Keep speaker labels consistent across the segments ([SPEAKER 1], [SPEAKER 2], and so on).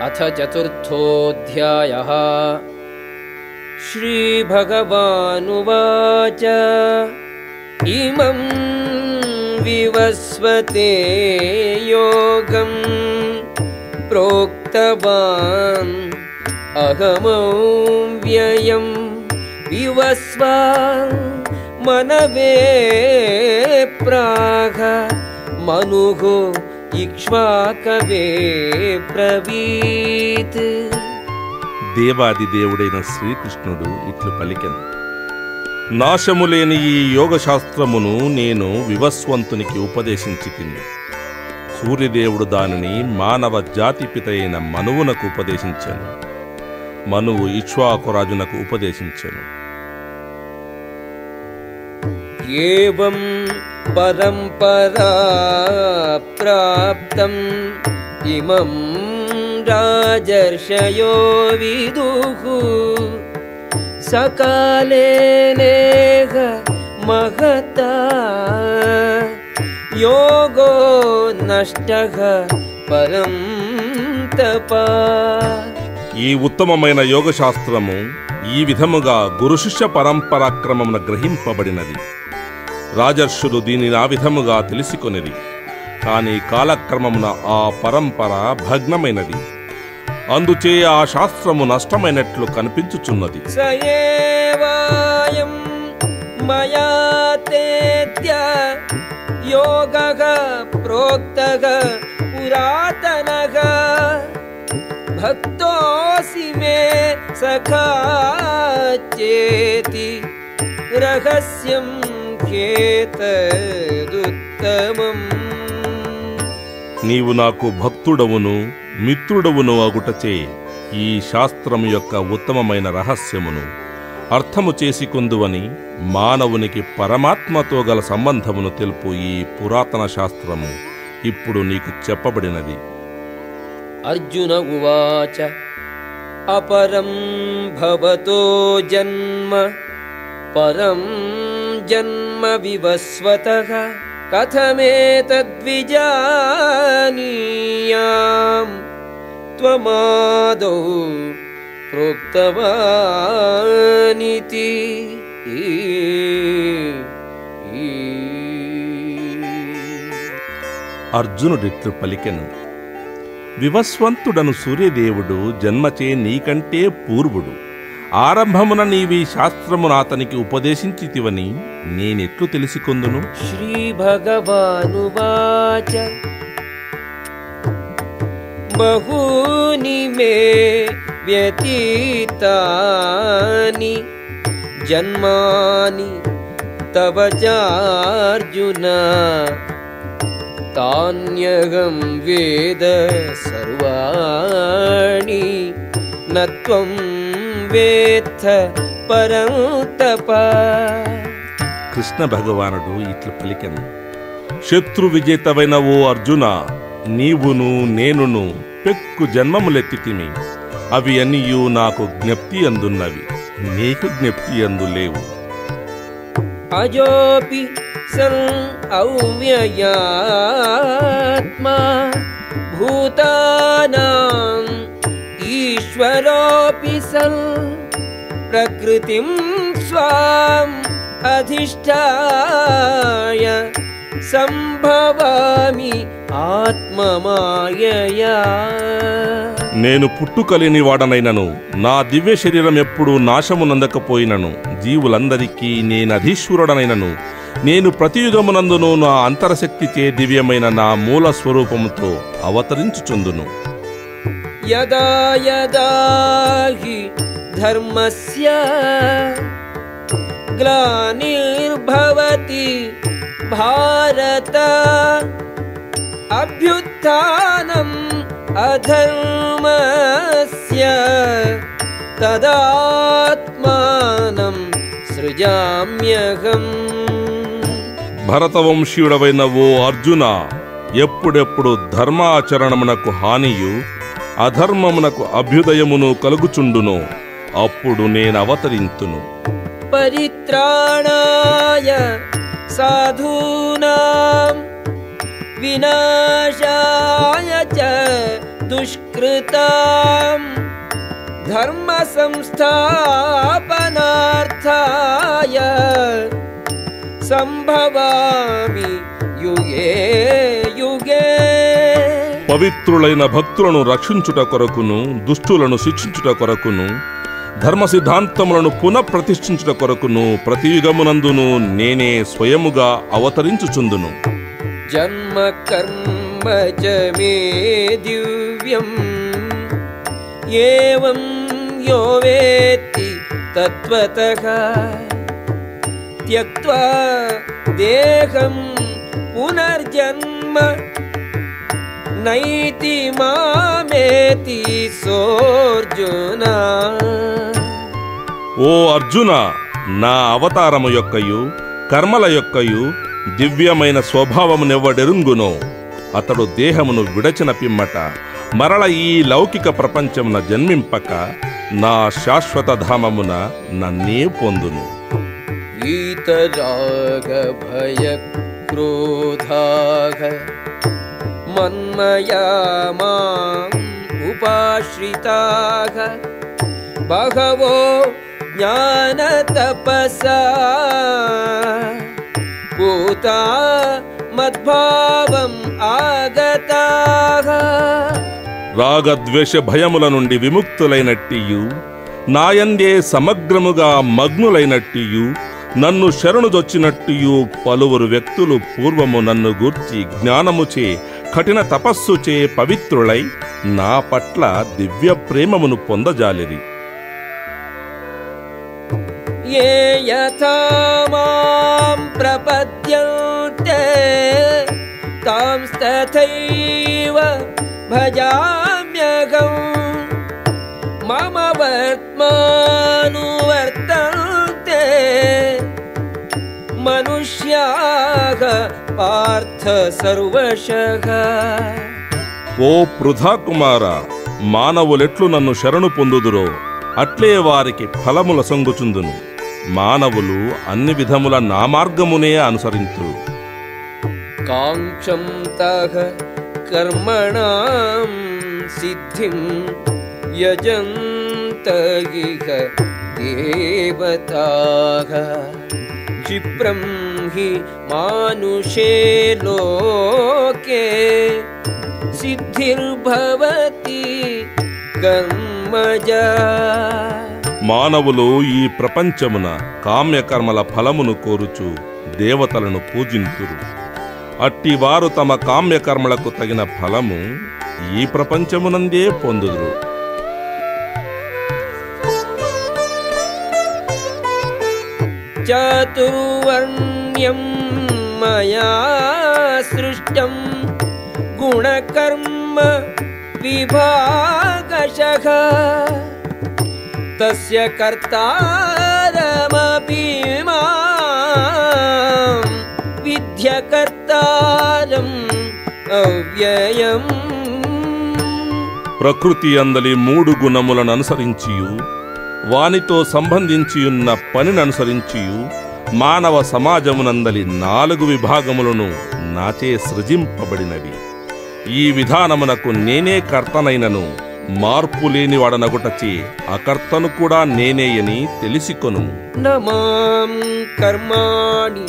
[SPEAKER 1] अथ चतुर्थोऽध्यायः। श्रीभगवानुवाच इमं विवस्वते योगं प्रोक्तवान् अहमव्ययं विवस्वा मनवे प्राह मनुः इक्ष्वाकवे ब्रवीत्।
[SPEAKER 2] దేవాది దేవుడైన శ్రీకృష్ణుడు ఇట్లు పలికెను, నాశములేని ఈ యోగశాస్త్రమును నేను వివస్వంతునికి ఉపదేశించి తిని. సూర్యదేవుడు దానిని మానవ జాతిపిత అయిన మనువునకు ఉపదేశించెను. మనువు ఇక్ష్వాకురాజునకు ఉపదేశించెను.
[SPEAKER 1] ఏవం పరంపరా ప్రాప్తం ఇమం రాజర్షయో విదుః సకాలే నేహ మహతా యోగో నష్టః పరం తపా.
[SPEAKER 2] ఈ ఉత్తమమైన యోగశాస్త్రము ఈ విధముగా గురు శిష్య పరంపరాక్రమమున గ్రహింపబడినది. రాజర్షులు దీనిని ఆ విధముగా తెలుసుకొనిరి. కాని కాలక్రమమున ఆ పరంపర భగ్నమైనది. అందుచే ఆ శాస్త్రము నష్టమైనట్లు కనిపించుచున్నది.
[SPEAKER 1] సయేవాయం మయా తేత్య యోగః ప్రోక్తః పురాతనః భక్తోసి మే సఖా చేతి రహస్యం హ్యేతదుత్తమం.
[SPEAKER 2] నీవు నాకు భక్తుడవును మిత్రుడవును అగుటచే ఈ శాస్త్రము యొక్క ఉత్తమమైన రహస్యమును అర్థము చేసుకొందువని మానవునికి పరమాత్మతో గల సంబంధమును తెలుపు ఈ పురాతన శాస్త్రము ఇప్పుడు నీకు చెప్పబడినది.
[SPEAKER 1] అర్జున ఉవాచ అపరం భవతో జన్మ పరం జన్మ వివస్వతః కథమేతద్విజానీయాం త్వమాదౌ ప్రోక్తవానితి.
[SPEAKER 2] అర్జునుడిట్లు పలికెను, వివస్వంతుడను సూర్యదేవుడు జన్మచే నీకంటే పూర్వుడు. ఆరంభమున నీవి శాస్త్రమును అతనికి ఉపదేశించితివని నేనెట్లు తెలుసుకొందును?
[SPEAKER 1] శ్రీ భగవానువాచ బహూని మే వ్యతీతాని జన్మాని తవ చార్జున తాన్యహం వేద సర్వాణి నత్వం వేత్త పరం తపా.
[SPEAKER 2] కృష్ణ భగవానుడు ఇట్లు పలికెను, శత్రు విజేతవైన ఓ అర్జున, నీవును నేనును పెక్కు జన్మములెత్తితిమి. అవి అన్నియు నాకు జ్ఞప్తి అందున్నవి, నీకు జ్ఞప్తి అందు లేవు.
[SPEAKER 1] అజోపి సన్ అవ్యయాత్మా భూతానాం ఈశ్వరోపి సన్ ప్రకృతిం స్వాం అధిష్ఠాయ సంభవామి ఆత్మమాయయా.
[SPEAKER 2] నేను పుట్టుకలేని వాడనైనను నా దివ్య శరీరం ఎప్పుడు నాశమునందకపోయినను జీవులందరికీ నేనధీశ్వరుడనైనను నేను ప్రతియుగమునందును నా అంతరశక్తిచే దివ్యమైన నా మూల స్వరూపముతో అవతరించుచుందును.
[SPEAKER 1] యదా యదా హి ధర్మస్య గ్లానిర్భవతి భారత అభ్యుత్థానం అధర్మస్య తదాత్మానం సృజామ్యహం.
[SPEAKER 2] భరతవంశీయుడవైన ఓ అర్జున, ఎప్పుడెప్పుడు ధర్మాచరణమునకు హానియు అధర్మమునకు అభ్యుదయమును కలుగుచుండునో అప్పుడు నేనవతరింతును.
[SPEAKER 1] పరిత్రాణాయ సాధూనాం వినాశాయ చ దుష్కృతాం कृतां धर्म संस्थापनार्थाय संभवामि युगे युगे.
[SPEAKER 2] పవిత్రులైన భక్తులను రక్షించుట కొరకును దుష్టులను శిక్షించుట కొరకును ధర్మ సిద్ధాంతములను పునఃప్రతిష్ఠించుట కొరకును ప్రతి యుగమునందును నేనే స్వయముగా అవతరించుచుందును.
[SPEAKER 1] జన్మ కర్మ చ మే దివ్యం ఏవం యో వేత్తి తత్వతః త్యక్త్వా దేహం పునర్జన్మ నైతి మామేతి సోర్జున.
[SPEAKER 2] ఓ అర్జున, నా అవతారము యొక్కయు కర్మల యొక్కయు దివ్యమైన స్వభావమునెవ్వడెరుంగునో అతడు దేహమును విడచిన పిమ్మట మరల ఈ లౌకిక ప్రపంచమున జన్మింపక నా శాశ్వత ధామమున నన్నే పొందును.
[SPEAKER 1] వీతరాగ భయ క్రోధాగ మన్మయా మాం ఉపాశ్రితాః బహవో జ్ఞాన తపసా పూతా మద్భావం ఆగతాః.
[SPEAKER 2] రాగద్వేష భయముల నుండి విముక్తులైనట్టియు నాయందే సమగ్రముగా మగ్నులైనట్టియు నన్ను శరణుదొచ్చినట్టియు పలువురు వ్యక్తులు పూర్వము నన్ను గూర్చి జ్ఞానముచే కఠిన తపస్సుచే పవిత్రులై నా పట్ల దివ్య ప్రేమమును పొందజాలిరి.
[SPEAKER 1] ఏ యథా మాం ప్రపద్యంతే తాంస్తథైవ భజామ్యహం మమ వర్త్మానువర్తంతే మనుష్యాః పార్థ సర్వశః.
[SPEAKER 2] ఓ పృథా కుమార, మానవులెట్లు నన్ను శరణు పొందుదురో అట్లే వారికి ఫలముల సంగుచుందును. మానవులు అన్ని విధముల నా మార్గమునే అనుసరింతురు.
[SPEAKER 1] కాంక్షంతః కర్మణాం సిద్ధిం యజంత ఇహ దేవతాః క్షిప్రం హి మానుషే లోకే సిద్ధిర్భవతి కర్మజా.
[SPEAKER 2] మానవులు ఈ ప్రపంచమున కామ్యకర్మల ఫలమును కోరుచు దేవతలను పూజింతురు. అట్టివారు తమ కామ్యకర్మలకు తగిన ఫలము ఈ ప్రపంచమునందే పొందుదురు.
[SPEAKER 1] చాతుర్వర్ణ్యం మయా సృష్టం గుణకర్మ విభాగశః తస్య కర్తారమపి మాం విద్యకర్తారం అవ్యయం.
[SPEAKER 2] ప్రకృతి అందలి మూడు గుణములను అనుసరించియు వానితో సంబంధించియున్న పనిని అనుసరించియు మానవ సమాజమునందలి 4 విభాగములను నాచే సృజింపబడినవి. ఈ విధానమునకు నేనే కర్తనైనను మార్పులేని వాడనగుటచే అకర్తను కూడా నేనేయని తెలిసికొను.
[SPEAKER 1] నమాం కర్మాణి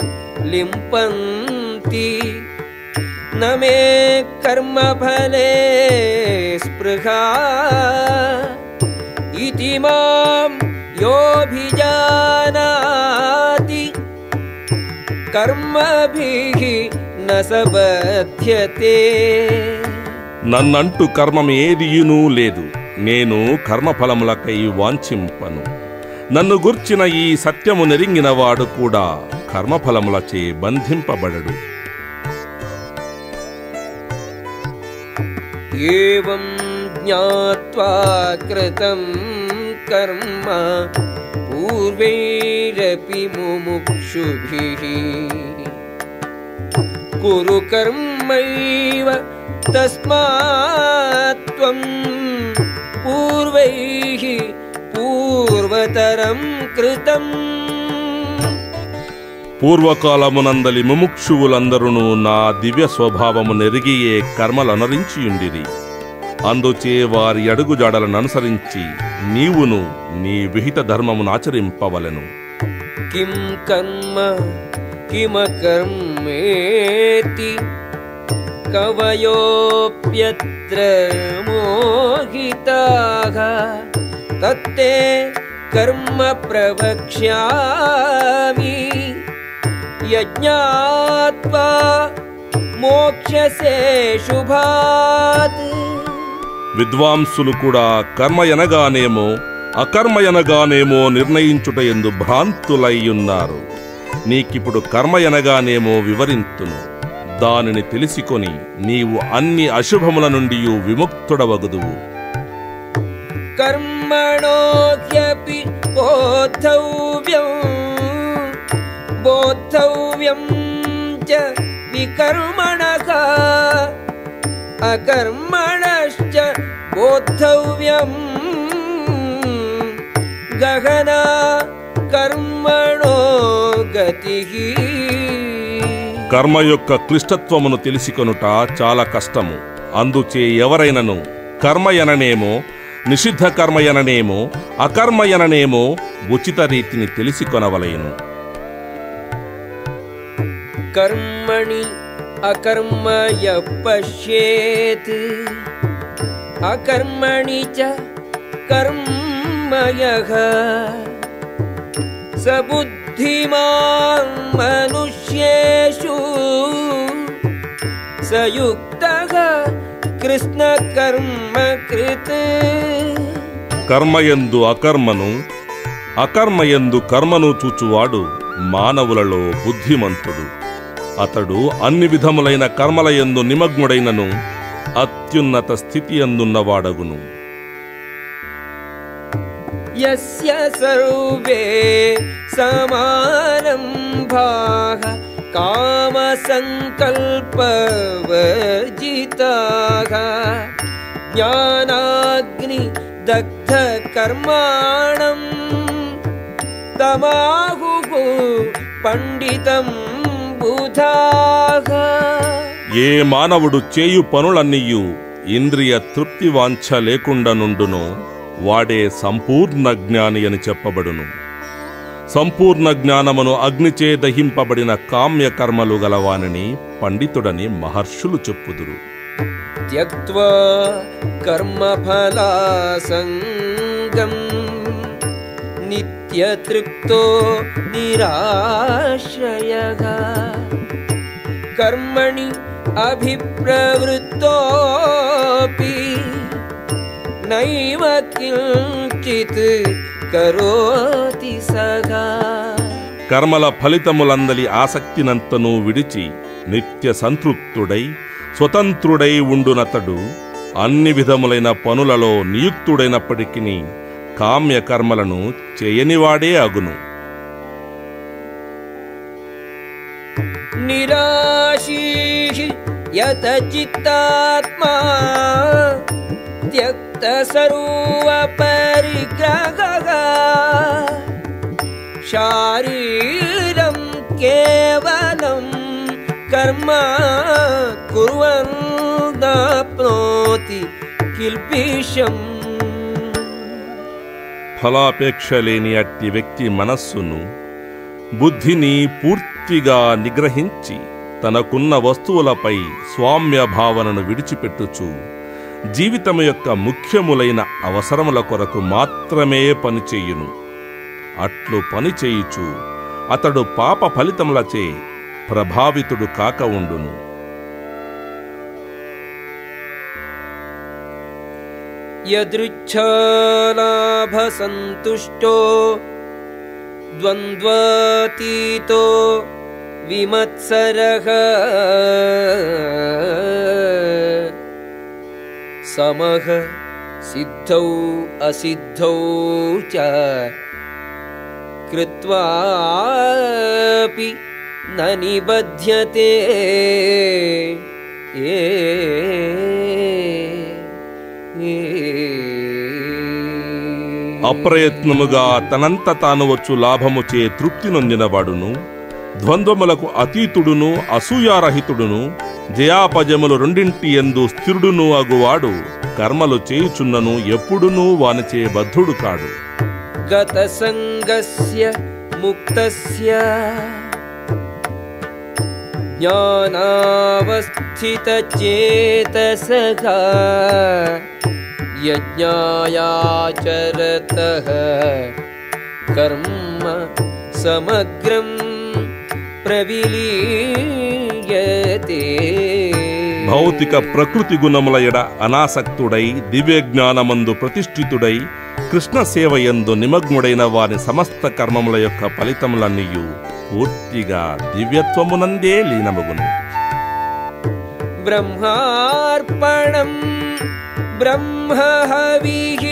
[SPEAKER 1] లింపంతి నమే కర్మఫలే స్పృహా ఇతి మాం యోభిజానాతి కర్మభిః న సబధ్యతే.
[SPEAKER 2] నన్నంటూ కర్మం ఏదియునూ లేదు. నేను కర్మఫలములకై వాంఛింపను. నన్ను గుర్చిన ఈ సత్యము నెరింగినవాడు కూడా కర్మఫలములచే బంధింపబడడు.
[SPEAKER 1] ఏవం జ్ఞాత్వా కృతం కర్మ పూర్వైరపి ముముక్షుభిః కురు కర్మైవ తస్మాత్ త్వం పూర్వైః పూర్వతరం కృతం.
[SPEAKER 2] పూర్వకాలమునందలి ముముక్షువులందరూ నా దివ్య స్వభావము నెరిగియే కర్మలనరించియుండిరి. అందుచే వారి అడుగుజాడలను అనుసరించి నీవును నీ విహిత ధర్మమును ఆచరింపవలెను.
[SPEAKER 1] కిం కర్మ కిమకర్మేతి కవయోప్యత్ర మోహితాః తత్తే కర్మ ప్రవక్ష్యామి యజ్ఞాత్వా మోక్షసే శుభాత్.
[SPEAKER 2] విద్వాంసులు కూడా కర్మ ఎనగానేమో అకర్మ ఎనగానేమో నిర్ణయించుట యందు భ్రాంతులయ్యున్నారు. నీకిప్పుడు కర్మ ఎనగానేమో వివరింతును. దానిని తెలిసికొని నీవు అన్ని అశుభముల నుండి విముక్తుడవగుదువు.
[SPEAKER 1] కర్మణో హ్యపి బోద్ధవ్యం చ వికర్మణః అకర్మణశ్చ బోద్ధవ్యం గహనా కర్మణో గతిః.
[SPEAKER 2] కర్మ యొక్క క్లిష్టత్వమును తెలిసికొనుట చాలా కష్టము. అందుచే ఎవరైనను కర్మయననేమో నిషిద్ధ కర్మయననేమో అకర్మయననేమో ఉచిత రీతిని తెలిసికొనవలెను.
[SPEAKER 1] కర్మణి అకర్మయ పశ్యేత్ అకర్మణి చ కర్మయః స బుద్ధిమాన్ మనుష్యేషు సయుక్తః కృష్ణ కర్మ కృత్.
[SPEAKER 2] కర్మయందు అకర్మను అకర్మయందు కర్మను చూచువాడు మానవులలో బుద్ధిమంతుడు. అతడు అన్ని విధములైన కర్మలయందు నిమగ్నుడైనను అత్యున్నత స్థితి అందున్నవాడగును.
[SPEAKER 1] యస్య సర్వే సమారంభాః కామ సంకల్ప వర్జితాః జ్ఞానాగ్ని దగ్ధ కర్మాణం తమాహుః పండితం బుధాః.
[SPEAKER 2] ఏ మానవుడు చేయు పనులన్నీయు ఇంద్రియ తృప్తి వాంఛ లేకుండా నుండునో వాడే సంపూర్ణ జ్ఞాని అని చెప్పబడును. సంపూర్ణ జ్ఞానమును అగ్నిచే దహింపబడిన కామ్య కర్మలు గలవానని పండితుడని మహర్షులు చెప్పుదురు.
[SPEAKER 1] త్యక్త్వా కర్మఫలాసంగం నిత్యతృప్తో నిరాశ్రయః కర్మణి అభిప్రవృత్తోపి నైవ కించిత్ కరోతి సగా.
[SPEAKER 2] కర్మల ఫలితములందలి ఆసక్తినంతను విడిచి నిత్య సంతృప్తుడై స్వతంత్రుడై ఉండునతడు అన్ని విధములైన పనులలో నియుక్తుడైనప్పటికీ కామ్య కర్మలను చేయనివాడే అగును.
[SPEAKER 1] నిరాశీః యత చిత్తాత్మా త్యక్త సర్వ పరిగ్రహః శారీరం కేవలం కర్మ కుర్వన్ నాప్నోతి కిల్బిషం.
[SPEAKER 2] ఫలాపేక్ష లేని అట్టి వ్యక్తి మనస్సును బుద్ధిని పూర్తిగా నిగ్రహించి తనకున్న వస్తువులపై స్వామ్య భావనను విడిచిపెట్టుచు జీవితము యొక్క ముఖ్యములైన అవసరముల కొరకు మాత్రమే పనిచేయును. అట్లు పనిచేయుచు అతడు పాప ఫలితములచే ప్రభావితుడు కాక ఉండును.
[SPEAKER 1] యదృచ్ఛాలాభ సంతుష్టో ద్వంద్వాతీతో విమత్సరః సమః సిద్ధౌ అసిద్ధౌ చ కృత్వాపి న నిబధ్యతే.
[SPEAKER 2] అప్రయత్నముగా తనంత తాను వచ్చు లాభముచే తృప్తి నొందినవాడును ద్వంద్వములకు అతీతుడును అసూయారహితుడును జయాపజములు రెండింటి యందు స్థిరుడును అగువాడు కర్మలు చేయుచున్నను ఎప్పుడునూ వానిచే బద్ధుడు కాడు.
[SPEAKER 1] గత సంగస్య ముక్తస్య జ్ఞానావస్థిత చేతసః యజ్ఞాయాచరతః కర్మ సమగ్రం ప్రవిలీయతే.
[SPEAKER 2] భౌతిక ప్రకృతి గుణముల ఎడ అనాసక్తుడై దివ్యజ్ఞానమందు ప్రతిష్ఠితుడై కృష్ణ సేవయందు నిమగ్నుడైన వారి సమస్త కర్మముల యొక్క ఫలితములన్నీయు పూర్తిగా దివ్యత్వమునందే లీనమగును.
[SPEAKER 1] బ్రహ్మార్పణం బ్రహ్మహవిః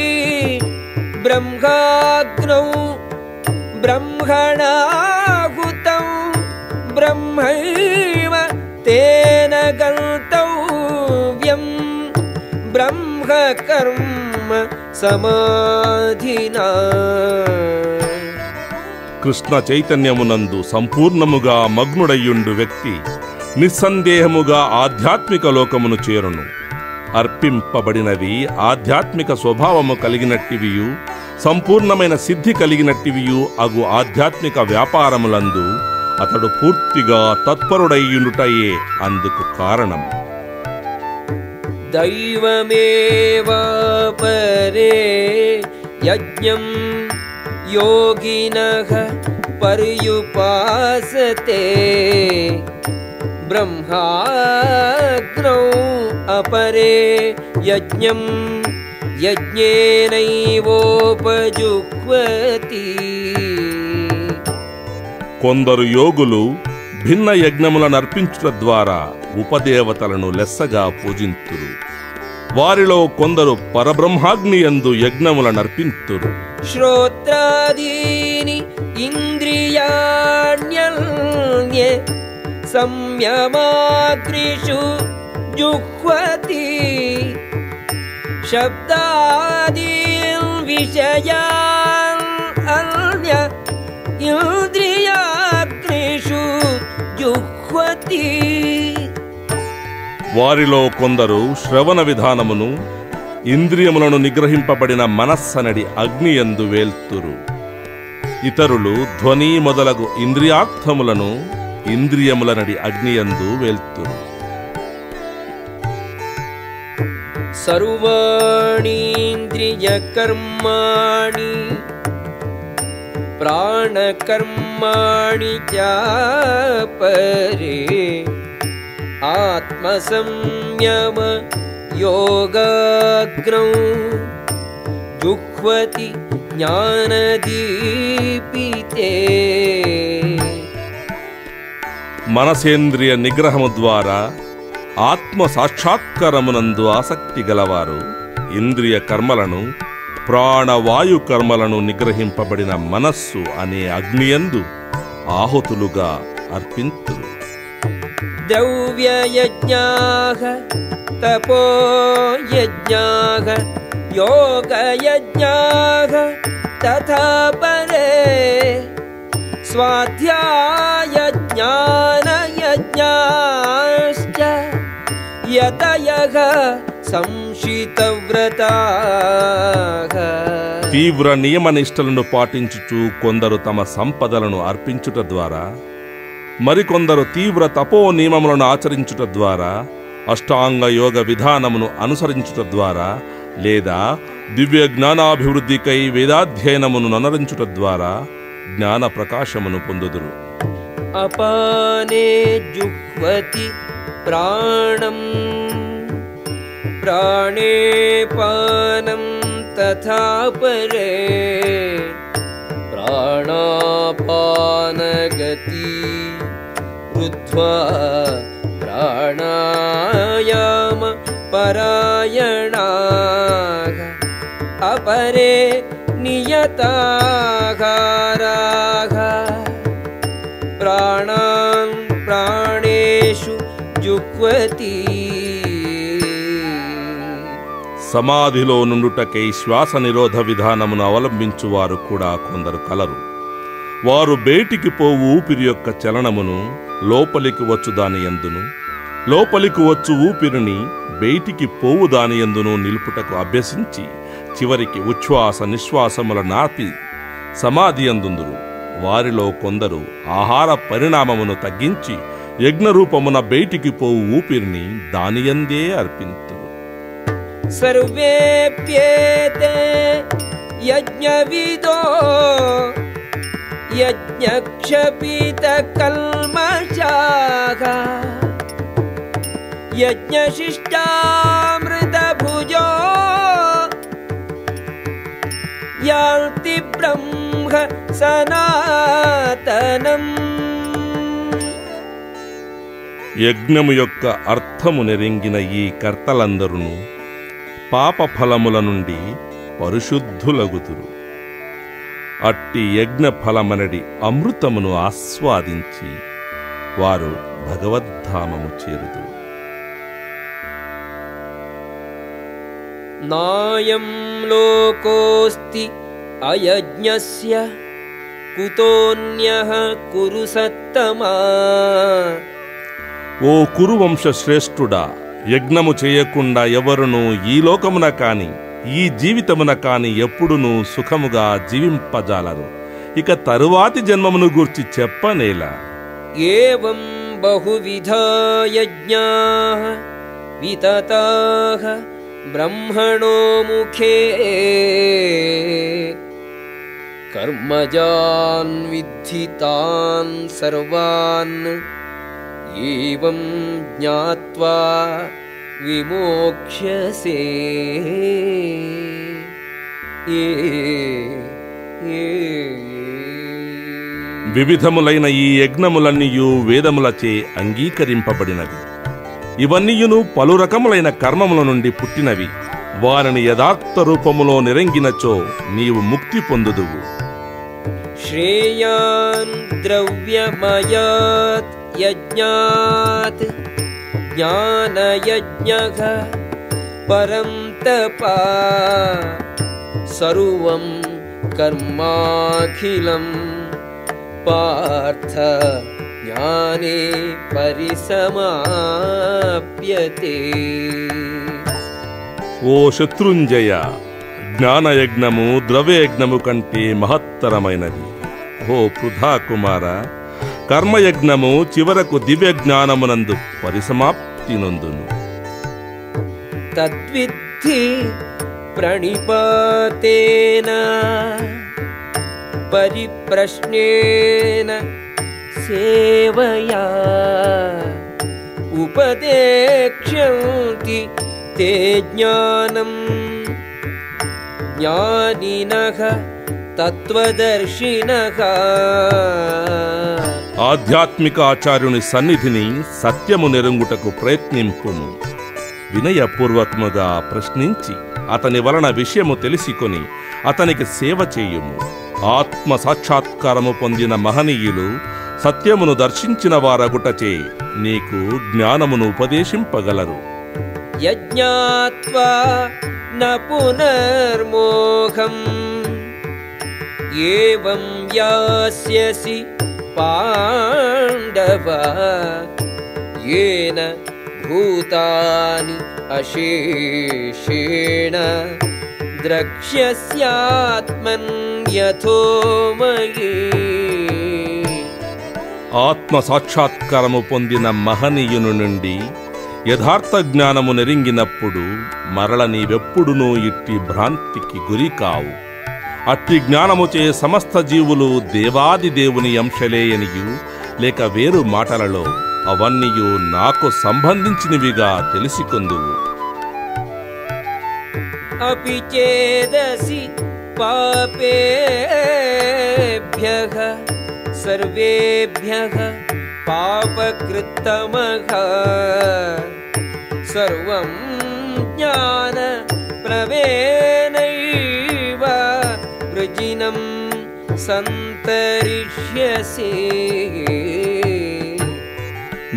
[SPEAKER 1] బ్రహ్మాగ్నౌ బ్రహ్మణాహుతం బ్రహ్మైవ తేన గంతవ్యం బ్రహ్మకర్మ సమాధినా.
[SPEAKER 2] కృష్ణ చైతన్యమునందు సంపూర్ణముగా మగ్నుడయ్యుండు వ్యక్తి నిస్సందేహముగా ఆధ్యాత్మిక లోకమును చేరును. అర్పింపబడినవి ఆధ్యాత్మిక స్వభావము కలిగినట్టివియు సంపూర్ణమైన సిద్ధి కలిగినట్టివియు అగు ఆధ్యాత్మిక వ్యాపారములందు అతడు పూర్తిగా తత్పరుడయ్యుండుటయే అందుకు కారణం.
[SPEAKER 1] దైవమేవాపరే యజ్ఞం యోగినః పర్యుపాసతే బ్రహ్మాగ్నౌ అపరే యజ్ఞం యజ్ఞేనైవోపజుహ్వతి.
[SPEAKER 2] కొందరు యోగులు భిన్న యజ్ఞములను అర్పించుట ద్వారా ఉపదేవతలను లెస్సగా పూజింతురు. వారిలో కొందరు పరబ్రహ్మాగ్నియందు యజ్ఞములను అర్పింతురు.
[SPEAKER 1] శ్రోత్రాదీని ఇంద్రియాణ్యన్యే సంయమాగ్నిషు జుహ్వతి శబ్దాదీన్ విషయాన్ అన్య ఇంద్రియాగ్నిషు జుహ్వతి.
[SPEAKER 2] వారిలో కొందరు శ్రవణ విధానమును ఇంద్రియములను నిగ్రహింపబడిన మనస్సనడి అగ్నియందు వేల్తురు. ఇతరులు ధ్వని మొదలగు ఇంద్రియార్థములను ఇంద్రియములనడి అగ్నియందు వేల్తురు.
[SPEAKER 1] సర్వాణీంద్రియకర్మాణి ప్రాణకర్మాణి చాపరే ఆత్మసంయమ యోగాగ్నౌ జుహ్వతి జ్ఞానదీపితే.
[SPEAKER 2] మనసేంద్రియ నిగ్రహము ద్వారా ఆత్మ సాక్షాత్కారమునందు ఆసక్తి గలవారు ఇంద్రియ కర్మలను ప్రాణవాయు కర్మలను నిగ్రహింపబడిన మనస్సు అనే అగ్నియందు ఆహుతులుగా అర్పింతురు.
[SPEAKER 1] ద్రవ్యయజ్ఞాః తపోయజ్ఞాః యోగయజ్ఞాః తథా పరే స్వాధ్యాయజ్ఞానయజ్ఞాశ్చ యతయః సంశితవ్రతాః.
[SPEAKER 2] తీవ్ర నియమనిష్టలను పాటించుచు కొందరు తమ సంపదలను అర్పించుట ద్వారా, మరికొందరు తీవ్ర తపో నియమములను ఆచరించుట ద్వారా, అష్టాంగ యోగ విధానమును అనుసరించుట ద్వారా, లేదా దివ్య జ్ఞానాభివృద్ధికై వేదాధ్యయనమును ననరించుట ద్వారా జ్ఞాన ప్రకాశమును పొందుదురు.
[SPEAKER 1] అపానే జుహ్వతి ప్రాణం ప్రాణే పానం తథా పరే ప్రాణాపానగతి కృత్వా ప్రాణాయామ పరాయణాః అపరే నియతాహారాః ప్రాణాన్ ప్రాణేషు జుహ్వతి.
[SPEAKER 2] సమాధిలో నుండుటకై శ్వాస నిరోధ విధానమును అవలంబించువారు కూడా కొందరు కలరు. వారు బయటికి పోవు ఊపిరి యొక్క చలనమును లోపలికి వచ్చు దాని యందును, లోపలికి వచ్చు ఊపిరిని బయటికి పోవు దానియందును నిలుపుటకు అభ్యసించి చివరికి ఉచ్ఛ్వాస నిశ్వాసముల నాపి సమాధి అందుందురు. వారిలో కొందరు ఆహార పరిణామమును తగ్గించి యజ్ఞరూపమున బయటికి పోవు ఊపిరిని దానియందే అర్పింతురు.
[SPEAKER 1] సర్వేప్యేతే యజ్ఞవిదో యజ్ఞక్షపిత కల్మషాః యజ్ఞశిష్టామృతభుజో యాంతి బ్రహ్మ సనాతనం.
[SPEAKER 2] యజ్ఞము యొక్క అర్థము నెరింగిన ఈ కర్తలందరూ పాప ఫలముల నుండి పరిశుద్ధులగుతురు. అట్టి యజ్ఞ ఫలమనడి అమృతమును ఆస్వాదించి వారు భగవద్ధామము చేరుదురు.
[SPEAKER 1] నాయం లోకోస్తి అయజ్ఞస్య కుతోన్యః కురు సత్తమా.
[SPEAKER 2] ఓ కురువంశ శ్రేష్ఠుడా, యజ్ఞము చేయకుండా ఎవరునూ ఈ లోకమున కాని ఈ జీవితమున కాని ఎప్పుడునూ సుఖముగా జీవింపజాలరు. ఇక తరువాతి జన్మమును గూర్చి చెప్పనేలా.
[SPEAKER 1] ఏవం బహువిధా యజ్ఞాః వితతాః బ్రహ్మణో ముఖే కర్మజాన్ విద్ధి తాన్ సర్వాన్ ఏవం జ్ఞాత్వా విమోక్ష్యసే.
[SPEAKER 2] వివిధములైన ఈ యజ్ఞములన్నీయు వేదములచే అంగీకరింపబడినవి. ఇవన్నీయును పలు రకములైన కర్మముల నుండి పుట్టినవి. వారిని యథార్థ రూపములో నిరంగినచో నీవు ముక్తి పొందుదువు.
[SPEAKER 1] శ్రేయాన్ ద్రవ్యమయాత్ యజ్ఞాత్ జ్ఞానయజ్ఞః పరం తపా సర్వం కర్మాఖిలం పార్థ జ్ఞానే పరిసమాప్యతే.
[SPEAKER 2] ఓ శత్రుంజయ, జ్ఞానయజ్ఞము ద్రవ్యయజ్ఞము కంటే మహత్తరమైనది. ఓ పృథా కుమార, కర్మయజ్ఞము చివరకు దివ్య జ్ఞానమునందు పరిసమాప్తి నొందును.
[SPEAKER 1] తద్విద్ధి ప్రణిపాతేన పరిప్రశ్నేన సేవయా ఉపదేక్ష్యంతి తే జ్ఞానం జ్ఞానినః తత్వదర్శినః.
[SPEAKER 2] ఆధ్యాత్మిక ఆచార్యుని సన్నిధిని సత్యము నెరుంగుటకు ప్రయత్నింపుము. వినయపూర్వకముగా ప్రశ్నించి అతని వలన విషయము తెలిసికొని అతనికి సేవ చేయుము. ఆత్మ సాక్షాత్కారము పొందిన మహనీయులు సత్యమును దర్శించిన వారగుటచే నీకు జ్ఞానమును ఉపదేశింపగలరు.
[SPEAKER 1] యజ్ఞాత్వా న పునర్మోహం ఏవం యాస్యసి పాండవ యేన భూతాని అశేషేణ ద్రక్ష్యస్యాత్మన్ యథో మయీ.
[SPEAKER 2] ఆత్మ సాక్షాత్కారము పొందిన మహనీయుని నుండి యథార్థ జ్ఞానము నెరింగినప్పుడు మరల నీవెప్పుడునూ ఇట్టి భ్రాంతికి గురి కావు. అట్టి జ్ఞానముచే సమస్త జీవులు దేవాది దేవుని అంశలేయనియు లేక వేరు మాటలలో అవన్నీయు నాకు సంబంధించినవిగా తెలిసికొందువు.
[SPEAKER 1] అపి చేదసి పాపేభ్యః సర్వేభ్యః పాపకృత్తమః సర్వం జ్ఞాన ప్రవేణైవ వృజినం సంతరిష్యసి.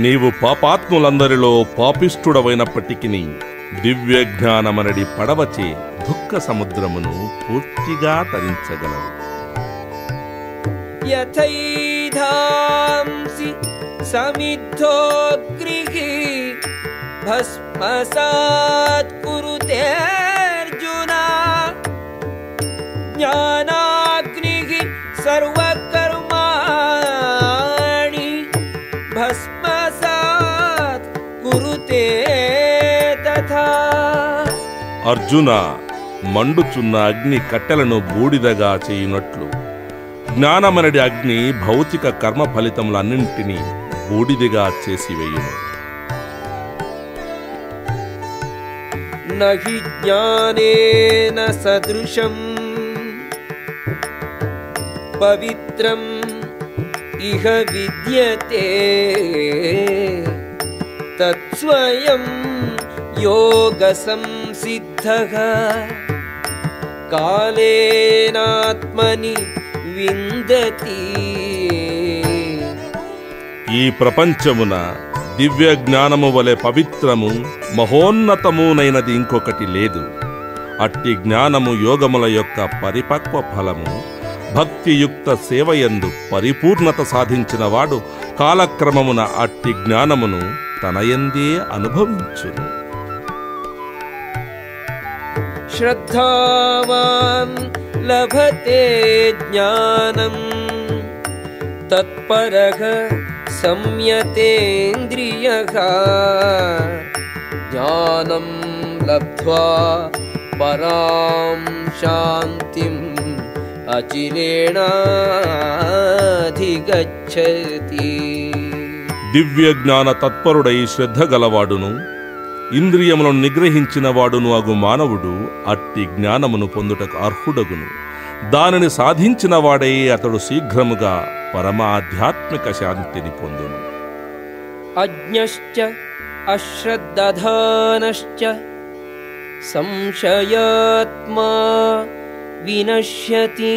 [SPEAKER 2] నీవు పాపాత్ములందరిలో పాపిష్ఠుడవైనప్పటికీ దివ్య జ్ఞానమనడి పడవచే దుఃఖ సముద్రమును పూర్తిగా తరించగలవు.
[SPEAKER 1] యథైధాంసి సమిద్ధోగ్రిః భస్మసాత్ కురుతే అర్జున జ్ఞానాగ్నిః సర్వకర్మాణి భస్మసాత్ కురుతే తథా.
[SPEAKER 2] అర్జున, మండుచున్న అగ్ని కట్టెలను బూడిదగా చేయునట్లు జ్ఞానమనడి అగ్ని భౌతిక కర్మ ఫలితములన్నింటినీ బూడిదిగా చేసివేయును.
[SPEAKER 1] నహి జ్ఞానేన సదృశం పవిత్రం ఇహ విద్యతే తత్స్వయం యోగ సంసిద్ధః కాలేనాత్మని విందతి.
[SPEAKER 2] ఈ ప్రపంచమున దివ్య జ్ఞానము వలె పవిత్రము మహోన్నతమునైనది ఇంకొకటి లేదు. అట్టి జ్ఞానము యోగముల యొక్క పరిపక్వ ఫలము. భక్తియుక్త సేవయందు పరిపూర్ణత సాధించిన వాడు కాలక్రమమున అట్టి జ్ఞానమును తనయందే అనుభవించును.
[SPEAKER 1] శ్రద్ధావాన్ లభతే జ్ఞానం తత్పరః సంయతేంద్రియః జ్ఞానం లబ్ధ్వా పరాం శాంతిం అచిరేణాధిగచ్చతి.
[SPEAKER 2] దివ్య జ్ఞాన తత్పరుడై శ్రద్ధ గలవాడును ఇంద్రియములను నిగ్రహించిన వాడును అగు మానవుడు అట్టి జ్ఞానమును పొందుటకు అర్హుడగును. దానిని సాధించిన వాడై అతడు శీఘ్రముగా పరమాధ్యాత్మిక శాంతిని పొందును.
[SPEAKER 1] అజ్ఞశ్చ అశ్రద్ధధానశ్చ సంశయాత్మా వినశ్యతి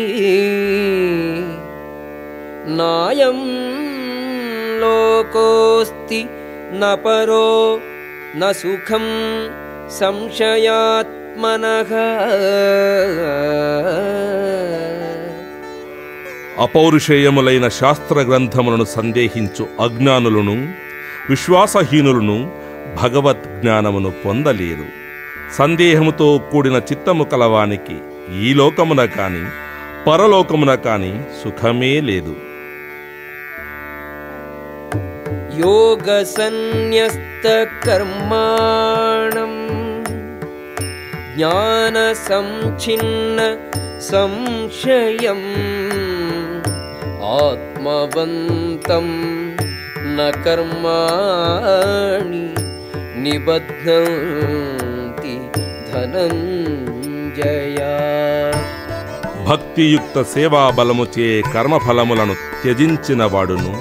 [SPEAKER 1] నాయం లోకోస్తి న పరో న సుఖం సంశయాత్మనః.
[SPEAKER 2] అపౌరుషేయములైన శాస్త్ర గ్రంథములను సందేహించు అజ్ఞానులను విశ్వాసహీనులను భగవద్ జ్ఞానమును పొందలేరు. సందేహముతో కూడిన చిత్తము కలవానికి ఈ లోకమున కాని పరలోకమున కాని సుఖమే లేదు.
[SPEAKER 1] యోగ సన్యస్త కర్మాణం జ్ఞాన సంఛిన్న సంశయం ఆత్మవంతం న కర్మాణి నిబధ్నంతి ధనంజయ.
[SPEAKER 2] భక్తియుక్త సేవాబలముచే కర్మఫలములను త్యజించిన వాడును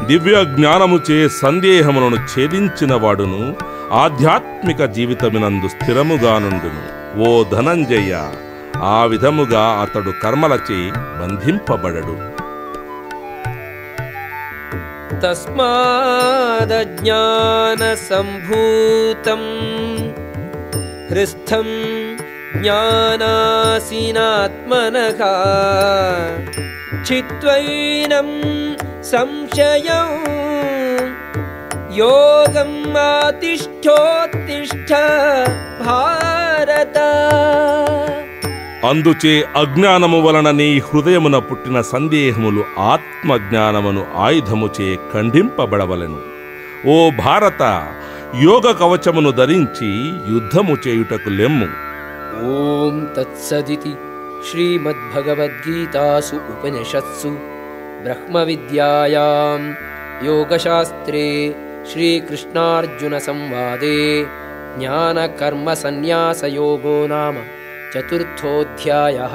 [SPEAKER 2] దివ్య జ్ఞానముచే సందేహములను ఛేదించిన వాడును ఆధ్యాత్మిక జీవితమునందు స్థిరముగా నుండును. ఓ ధనంజయ, ఆ విధముగా అతడు కర్మలచే బంధింపబడడు.
[SPEAKER 1] తస్మాదజ్ఞాన సంభూతం హృస్థం జ్ఞానాసీనాత్మనః చిత్వైనం సంశయం యోగం ఆతిష్ఠోత్తిష్ఠ భారత.
[SPEAKER 2] అందుచే అజ్ఞానము వలన నీ హృదయమున పుట్టిన సందేహములు ఆత్మజ్ఞానమును ఆయుధముచే ఖండింపబడవలెను. ఓ భారత, యోగ కవచమును ధరించి యుద్ధము చేయుటకు లెమ్ము.
[SPEAKER 1] ఓం తత్సదితి శ్రీమద్భగవద్గీతాసు ఉపనిషత్సు బ్రహ్మ విద్యాయాం యోగశాస్త్రే శ్రీకృష్ణార్జున సంవాదే జ్ఞాన కర్మ సన్యాసయోగో నామ చతుర్థోధ్యాయః.